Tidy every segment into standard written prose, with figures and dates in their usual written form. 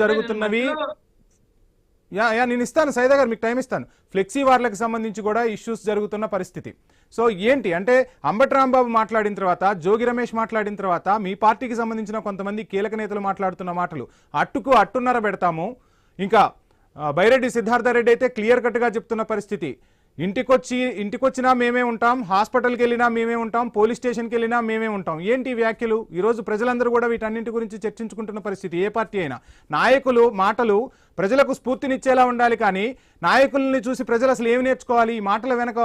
జరుగుతున్నవి. నేను ఇస్తాను సైదా గారు, మీకు టైం ఇస్తాను. ఫ్లెక్సీ వార్లకు సంబంధించి కూడా ఇష్యూస్ జరుగుతున్న పరిస్థితి. సో ఏంటి అంటే అంబటి రాంబాబు మాట్లాడిన తర్వాత, జోగి రమేష్ మాట్లాడిన తర్వాత, మీ పార్టీకి సంబంధించిన కొంతమంది కీలక నేతలు మాట్లాడుతున్న మాటలు అట్టుకు అట్టున్నర పెడతాము. ఇంకా బైరెడ్డి సిద్ధార్థరెడ్డి అయితే క్లియర్ కట్గా చెప్తున్న పరిస్థితి, ఇంటికొచ్చినా మేమే ఉంటాం, హాస్పిటల్కి వెళ్ళినా మేమే ఉంటాం, పోలీస్ స్టేషన్కి వెళ్ళినా మేమే ఉంటాం. ఏంటి వ్యాఖ్యలు? ఈరోజు ప్రజలందరూ కూడా వీటన్నింటి గురించి చర్చించుకుంటున్న పరిస్థితి. ఏ పార్టీ అయినా నాయకులు మాటలు ప్రజలకు స్ఫూర్తినిచ్చేలా ఉండాలి, కానీ నాయకుల్ని చూసి ప్రజలు అసలు ఏమి నేర్చుకోవాలి? ఈ మాటల వెనక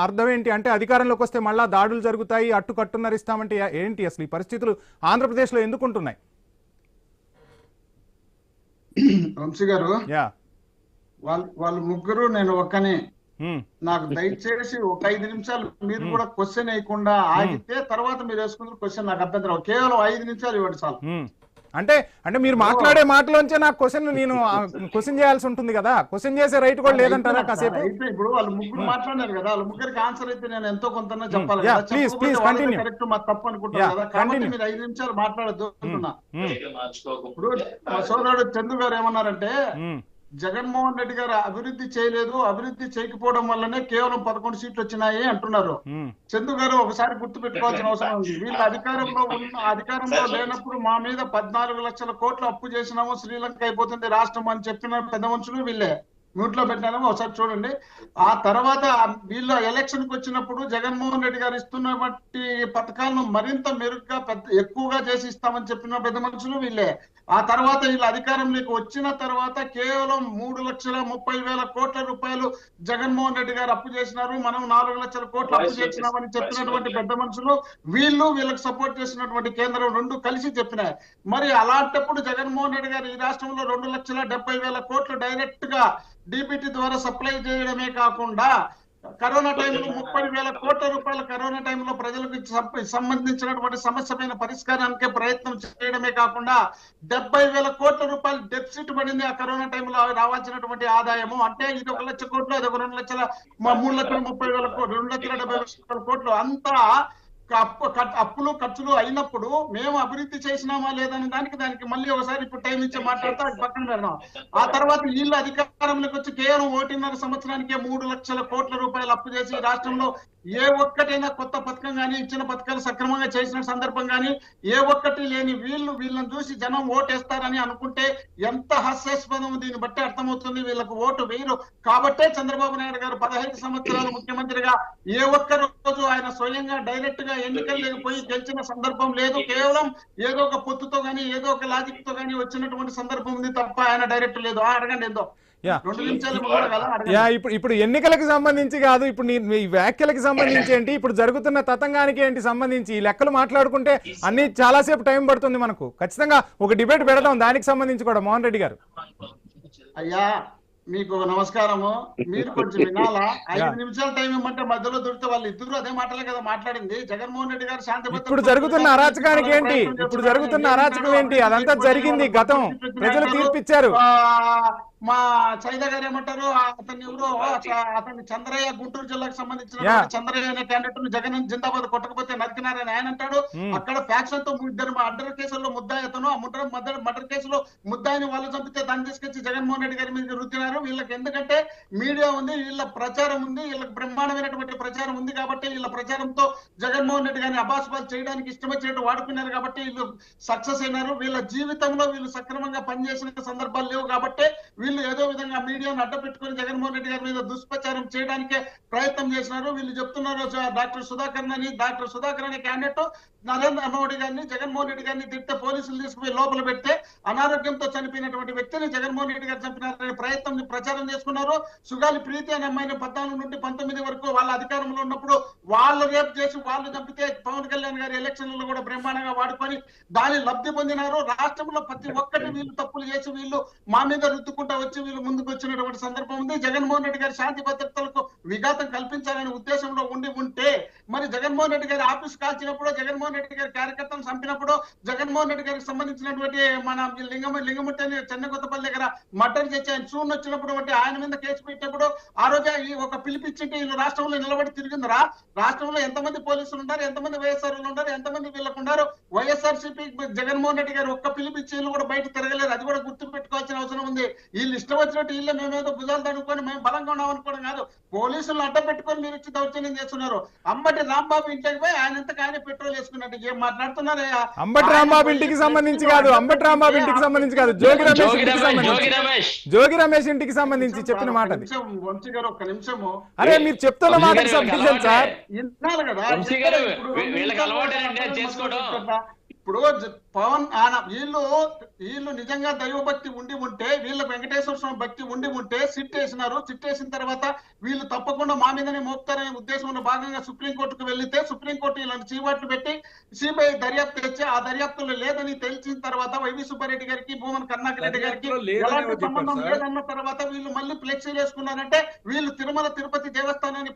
అర్థం ఏంటి అంటే అధికారంలోకి వస్తే మళ్ళా దాడులు జరుగుతాయి, అట్టుకట్టున్నరిస్తామంటే ఏంటి? అసలు ఈ పరిస్థితులు ఆంధ్రప్రదేశ్లో ఎందుకుంటున్నాయి? వంశీ గారు, వాళ్ళు ముగ్గురు నేను ఒక్కనే. నాకు దయచేసి ఒక 5 నిమిషాలు మీరు కూడా క్వశ్చన్ వేయకుండా ఆగితే తర్వాత మీరు వేసుకున్న క్వశ్చన్ నాకు అభ్యంతరం. కేవలం 5 నిమిషాలు ఇవ్వండి చాలు. అంటే మీరు మాట్లాడే మాటలోంచే నాకు నేను క్వశ్చన్ చేయాల్సి ఉంటుంది కదా. క్వశ్చన్ చేసే రైట్ కూడా లేదంటారా కాసేపు? ఇప్పుడు వాళ్ళు ముగ్గురు మాట్లాడారు కదా, వాళ్ళ ముగ్గురికి ఆన్సర్ అయితే నేను ఎంతో కొంత చెప్పాలి కదా. కరెక్ట్ మా తప్పు అనుకుంటున్నాను కదా, కాబట్టి మీరు 5 నిమిషాలు మాట్లాడద్దు అంటున్నా. ఇప్పుడు మా సోదరుడు చంద్రు గారు ఏమన్నారంటే, జగన్మోహన్ రెడ్డి గారు అభివృద్ధి చేయలేదు, అభివృద్ధి చేయకపోవడం వల్లనే కేవలం 11 సీట్లు వచ్చినాయి అంటున్నారు. చందు గారు ఒకసారి గుర్తు పెట్టుకోవాల్సిన అవసరం ఉంది. వీళ్ళు అధికారంలో లేనప్పుడు మా మీద 14 లక్షల కోట్లు అప్పు చేసినాము, శ్రీలంక అయిపోతుంది రాష్ట్రం అని చెప్పిన పెద్ద మనుషులు వీళ్ళే. మ్యూట్ లో పెట్టాము, ఒకసారి చూడండి. ఆ తర్వాత వీళ్ళు ఎలక్షన్ కు వచ్చినప్పుడు జగన్మోహన్ రెడ్డి గారు ఇస్తున్నటువంటి పథకాలను మరింత మెరుగ్గా ఎక్కువగా చేసి ఇస్తామని చెప్పిన పెద్ద మనుషులు వీళ్ళే. ఆ తర్వాత వీళ్ళు అధికారంలోకి వచ్చిన తర్వాత కేవలం 3,30,000 కోట్ల రూపాయలు జగన్మోహన్ రెడ్డి గారు అప్పు చేసినారు, మనం 4 లక్షల కోట్లు అప్పు చేసినామని చెప్పినటువంటి పెద్ద మనుషులు వీళ్ళకి సపోర్ట్ చేసినటువంటి కేంద్రం రెండు కలిసి చెప్పినాయి. మరి అలాంటప్పుడు జగన్మోహన్ రెడ్డి గారు ఈ రాష్ట్రంలో 2,70,000 కోట్లు డైరెక్ట్ గా డిబిటీ ద్వారా సప్లై చేయడమే కాకుండా కరోనా టైంలో 30,000 కోట్ల రూపాయల కరోనా టైంలో ప్రజలకు సంబంధించినటువంటి సమస్యమైన పరిష్కారానికి ప్రయత్నం చేయడమే కాకుండా 70,000 కోట్ల రూపాయలు డెఫిసిట్ పడింది ఆ కరోనా టైంలో రావాల్సినటువంటి ఆదాయము. అంటే ఇది 1 లక్ష కోట్లు, అది 3,30,000 కోట్లు, 2,70,000 కోట్లు అంతా అప్పులు ఖర్చులు అయినప్పుడు మేము అభివృద్ధి చేసినామా లేదని దానికి మళ్ళీ ఒకసారి ఇప్పుడు టైం ఇచ్చి మాట్లాడితే అది పక్కన పెడదాం. ఆ తర్వాత వీళ్ళు అధికారంలోకి వచ్చి కేవలం 1.5 సంవత్సరానికే 3 లక్షల కోట్ల రూపాయలు అప్పు చేసి రాష్ట్రంలో ఏ ఒక్కటైనా కొత్త పథకం కానీ ఇచ్చిన పథకాలు సక్రమంగా చేసిన సందర్భం కానీ ఏ ఒక్కటి లేని వీళ్ళని చూసి జనం ఓటేస్తారని అనుకుంటే ఎంత హాస్యాస్పదం. దీన్ని బట్టి అర్థమవుతుంది వీళ్ళకు ఓటు వేయరు. కాబట్టే చంద్రబాబు నాయుడు గారు 15 సంవత్సరాలు ముఖ్యమంత్రిగా ఏ ఒక్క రోజు ఆయన స్వయంగా డైరెక్ట్ గా ఎన్నికలు పోయి గెలిచిన సందర్భం లేదు. కేవలం ఏదో ఒక పొత్తుతో గానీ ఏదో ఒక లాజిక్ తో గానీ వచ్చినటువంటి సందర్భం ఉంది తప్ప ఆయన డైరెక్ట్ లేదు. అడగండి ఏందో. ఇప్పుడు ఎన్నికలకు సంబంధించి కాదు, ఇప్పుడు మీ వ్యాఖ్యలకు సంబంధించి ఏంటి, ఇప్పుడు జరుగుతున్న తతంగానికి ఏంటి సంబంధించి ఈ లెక్కలు మాట్లాడుకుంటే అన్ని చాలాసేపు టైం పడుతుంది. మనకు ఖచ్చితంగా ఒక డిబేట్ పెడదాం దానికి సంబంధించి కూడా. మోహన్ రెడ్డి గారు, అయ్యా మీకు నమస్కారము. మీరు కొంచెం వినాలా? 5 నిమిషాల టైం ఇవ్వమంటే మధ్యలో దొరికితే వాళ్ళు ఇద్దరు అదే మాటలే కదా మాట్లాడింది. జగన్మోహన్ రెడ్డి గారు శాంతి ఇప్పుడు జరుగుతున్న అరాచకానికి ఏంటి, ఇప్పుడు జరుగుతున్న అరాచకం ఏంటి? అదంతా జరిగింది గతం, ప్రజలు తీర్పిచ్చారు. మా సైదా గారు ఏమంటారు, అతన్ని చంద్రయ్య, గుంటూరు జిల్లాకు సంబంధించిన చంద్రయ్య అనే క్యాండిడేట్ ను జగన్ జిందాబాద్ కొట్టకపోతే నరికినారని ఆయన అంటాడు. అక్కడ ఫ్యాక్షన్ తో ఇద్దరు మర్డర్ కేసుల్లో ముద్దాయి అతను, ఆ మర్డర్ కేసులో ముద్దాయిని వాళ్ళు చంపితే దాన్ని తీసుకొచ్చి జగన్మోహన్ రెడ్డి గారి మీద రుద్దినారు. వీళ్ళకి ఎందుకంటే మీడియా ఉంది, వీళ్ళ ప్రచారం ఉంది, వీళ్ళకి బ్రహ్మాండమైనటువంటి ప్రచారం ఉంది కాబట్టి వీళ్ళ ప్రచారంతో జగన్మోహన్ రెడ్డి గారిని అబాస్పాలు చేయడానికి ఇష్టం వచ్చినట్టు వాడుకున్నారు కాబట్టి వీళ్ళు సక్సెస్ అయినారు. వీళ్ళ జీవితంలో వీళ్ళు సక్రమంగా పనిచేసిన సందర్భాలు లేవు కాబట్టి వీళ్ళు ఏదో విధంగా మీడియాను అడ్డపెట్టుకుని జగన్మోహన్ రెడ్డి గారి మీద దుష్ప్రచారం చేయడానికే ప్రయత్నం చేసినారు. వీళ్ళు చెప్తున్నారు డాక్టర్ సుధాకర్ అనే క్యాండిడేట్ నరేంద్ర మోడీ గారిని, జగన్మోహన్ రెడ్డి గారిని తిడితే పోలీసులు తీసుకుపోయి లోపల పెడితే అనారోగ్యంతో చనిపోయినటువంటి వ్యక్తిని జగన్మోహన్ రెడ్డి గారు చంపినారనే ప్రచారం చేసుకున్నారు. సుగాలి ప్రీతి అనే అమ్మాయిని 14 నుండి 19 వరకు వాళ్ళ అధికారంలో ఉన్నప్పుడు వాళ్ళు రేపు చేసి వాళ్ళు చంపితే పవన్ కళ్యాణ్ గారి ఎలక్షన్లలో కూడా బ్రహ్మాండంగా వాడుకొని దాని లబ్ధి పొందినారు. రాష్ట్రంలో ప్రతి ఒక్కటి వీళ్ళు తప్పులు చేసి వీళ్ళు మా మీద రుద్దుకుంటా వచ్చి వీళ్ళు ముందుకు వచ్చినటువంటి సందర్భం ఉంది. జగన్మోహన్ రెడ్డి గారి శాంతి భద్రతలకు విఘాతం కల్పించాలనే ఉద్దేశంలో ఉంటే మరి జగన్మోహన్ రెడ్డి గారి ఆఫీస్ కాల్చినప్పుడు జగన్మోహన్ రెడ్డి గారి కార్యకర్తను చంపినప్పుడు, జగన్మోహన్ రెడ్డి గారికి సంబంధించినటువంటి మన లింగముట్టి అని చెన్నకొత్తపల్లి దగ్గర మర్డర్ చేసి ఆయన చూన్ వచ్చినప్పుడు ఆయన మీద కేసు పెట్టినప్పుడు ఆ రోజే ఈ ఒక పిలిపించింటే వీళ్ళు రాష్ట్రంలో నిలబడి తిరిగిందిరా. రాష్ట్రంలో ఎంతమంది పోలీసులు ఉన్నారు, ఎంతమంది వైఎస్ఆర్ ఉన్నారు, ఎంతమంది వీళ్ళకు ఉన్నారు. వైఎస్ఆర్సీపీ జగన్మోహన్ రెడ్డి గారు ఒక్క పిలిపించి వీళ్ళు కూడా బయట తిరగలేదు. అది కూడా గుర్తు పెట్టుకోవాల్సిన అవసరం ఉంది. వీళ్ళు ఇష్టం వచ్చినట్టు వీళ్ళే మేమేదో భుజాలు తడుకొని మేము బలంగా ఉన్నాం అనుకోవడం కాదు. పోలీసులను అడ్డం పెట్టుకొని మీరు ఇచ్చి దౌర్జన్యం చేస్తున్నారు. అంబటి రాంబాబు ఇంటికి పోయి ఆయనంతకు ఆయన పెట్రోల్ వేసుకున్నట్టు ఏం మాట్లాడుతున్నారయ్యా? అంబటి రాంబాబు ఇంటికి సంబంధించి కాదు, అంబటి రాంబాబు ఇంటికి సంబంధించి కాదు, జోగి రమేష్ ఇంటికి సంబంధించి చెప్పిన మాట. వంశీ గారు ఒక్క నిమిషము. అరే మీరు చెప్తున్న మాట సబ్డివిజన్ సార్. విన్నారు కదా, ఇప్పుడు పవన్ వీళ్ళు నిజంగా దైవభక్తి ఉండి ఉంటే, వీళ్ళ వెంకటేశ్వర స్వామి భక్తి ఉండి ఉంటే సిట్ వేసినారు. సిట్ వేసిన తర్వాత వీళ్ళు తప్పకుండా మా మీదనే మోపుతారనే ఉద్దేశంలో భాగంగా సుప్రీంకోర్టుకు వెళ్తే సుప్రీంకోర్టు ఇలాంటి చీవాట్లు పెట్టి సిబిఐ దర్యాప్తు తెచ్చి ఆ దర్యాప్తులో లేదని తెలిసిన తర్వాత వైవి సుబ్బారెడ్డి గారికి, భూమన్ కరుణాకర్ రెడ్డి గారికి ఎలాంటి సంబంధం లేదన్న తర్వాత వీళ్ళు మళ్ళీ ఫ్లెక్సీలు వేసుకున్నారంటే వీళ్ళు తిరుమల తిరుపతి దేవస్థానాన్ని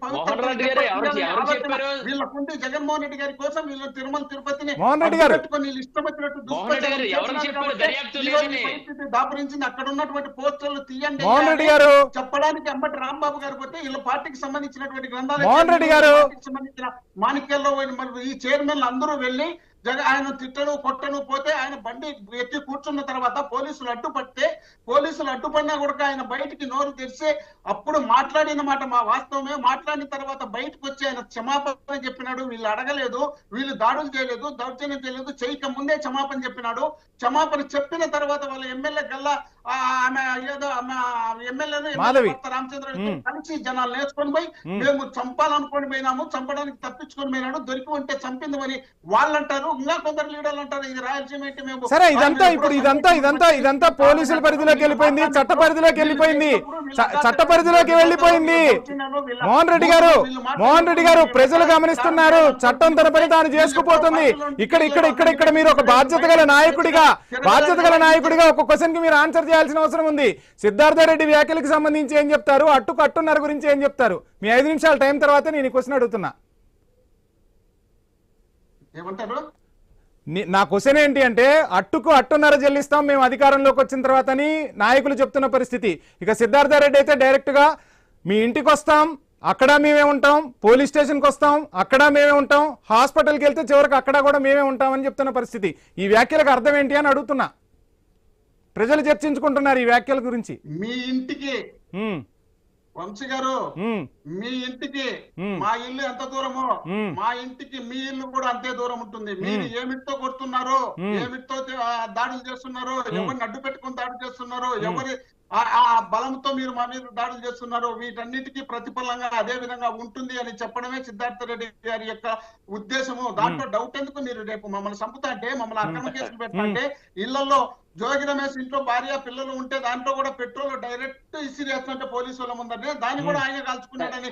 వీళ్ళకుండి జగన్మోహన్ రెడ్డి గారి కోసం వీళ్ళు తిరుమల తిరుపతిని వీళ్ళు ఇష్టం వచ్చినట్టు దాపురించింది. అక్కడ ఉన్నటువంటి పోస్టర్లు తీయండి చెప్పడానికి అంబటి రాంబాబు గారు పోతే వీళ్ళ పార్టీకి సంబంధించినటువంటి గ్రంథాలు సంబంధించిన మాణిక్యాల్లో ఈ చైర్మన్లు అందరూ వెళ్లి ఆయన తిట్టను కొట్టను పోతే ఆయన బండి ఎక్కి కూర్చున్న తర్వాత పోలీసులు అడ్డుపడితే, పోలీసులు అడ్డుపడినా కూడా ఆయన బయటికి నోరు తెరిచి అప్పుడు మాట్లాడిన మాట మా వాస్తవమే. మాట్లాడిన తర్వాత బయటకు వచ్చి ఆయన క్షమాపణ చెప్పినాడు. వీళ్ళు అడగలేదు, వీళ్ళు దాడులు చేయలేదు, దౌర్జన్యం చేయలేదు, చేయక ముందే క్షమాపణ చెప్పినాడు. క్షమాపణ చెప్పిన తర్వాత వాళ్ళ ఎమ్మెల్యే గల్లా ఆమె ఏదో ఎమ్మెల్యేను రామచంద్ర కలిసి జనాలు నేర్చుకొని పోయి మేము చంపాలనుకొని పోయినాము, చంపడానికి తప్పించుకొని పోయినాడు, దొరికి ఉంటే చంపిందని వాళ్ళు అంటారు. ఇంకా కొందరు లీడర్లు అంటారు ఇది రాయలసీమ ఏంటి మేము. సరే ఇదంతా ఇప్పుడు ఇదంతా పోలీసుల పరిధిలోకి వెళ్ళిపోయింది, చట్ట పరిధిలోకి వెళ్ళిపోయింది, చట్ట పరిధిలోకి వెళ్ళిపోయింది. మోహన్ రెడ్డి గారు ప్రజలు గమనిస్తున్నారు. చట్టం తన పని తాను చేసుకుపోతుంది. ఇక్కడ మీరు ఒక బాధ్యత గల నాయకుడిగా ఒక క్వశ్చన్ కి మీరు ఆన్సర్ చేయాల్సిన అవసరం ఉంది. సిద్ధార్థ రెడ్డి వ్యాఖ్యలకు సంబంధించి ఏం చెప్తారు, అట్టున్నర గురించి ఏం చెప్తారు? మీ 5 నిమిషాల టైం తర్వాత నేను ఈ క్వశ్చన్ అడుగుతున్నా. ఏమంటారు? నా క్వశ్చన్ ఏంటి అంటే, అట్టున్నర చెల్లిస్తాం మేము అధికారంలోకి వచ్చిన తర్వాత అని నాయకులు చెప్తున్న పరిస్థితి. ఇక సిద్ధార్థ రెడ్డి అయితే డైరెక్ట్ గా మీ ఇంటికి వస్తాం, అక్కడ మేమే ఉంటాం, పోలీస్ స్టేషన్కి వస్తాం, అక్కడ మేమే ఉంటాం, హాస్పిటల్కి వెళ్తే చివరికి అక్కడ కూడా మేమే ఉంటామని చెప్తున్న పరిస్థితి. ఈ వ్యాఖ్యలకు అర్థం ఏంటి అని అడుగుతున్నా. ప్రజలు చర్చించుకుంటున్నారు ఈ వ్యాఖ్యల గురించి. మీ ఇంటికి వంశీ గారు, మీ ఇంటికి మా ఇల్లు ఎంత దూరమో మా ఇంటికి మీ ఇల్లు కూడా అంతే దూరం ఉంటుంది. మీరు ఏమిటితో కొడుతున్నారో, ఏమిటితో దాడులు చేస్తున్నారో, ఎవరిని అడ్డు పెట్టుకుని దాడి చేస్తున్నారో, ఎవరి ఆ బలంతో మీరు మా మీద దాడులు చేస్తున్నారు, వీటన్నిటికీ ప్రతిఫలంగా అదే విధంగా ఉంటుంది అని చెప్పడమే సిద్ధార్థ రెడ్డి గారి యొక్క ఉద్దేశము. దాంట్లో డౌట్ ఎందుకు? మీరు రేపు మమ్మల్ని చంపుతా అంటే, మమ్మల్ని అక్రమ కేసులు పెట్టా అంటే, ఇళ్లలో జోగి రమేష్ ఇంట్లో భార్య పిల్లలు ఉంటే దాంట్లో కూడా పెట్రోల్ డైరెక్ట్ ఇసిరేస్తుంటే పోలీసు వాళ్ళ ముందరే దాన్ని కూడా ఆయన కాల్చుకున్నాడని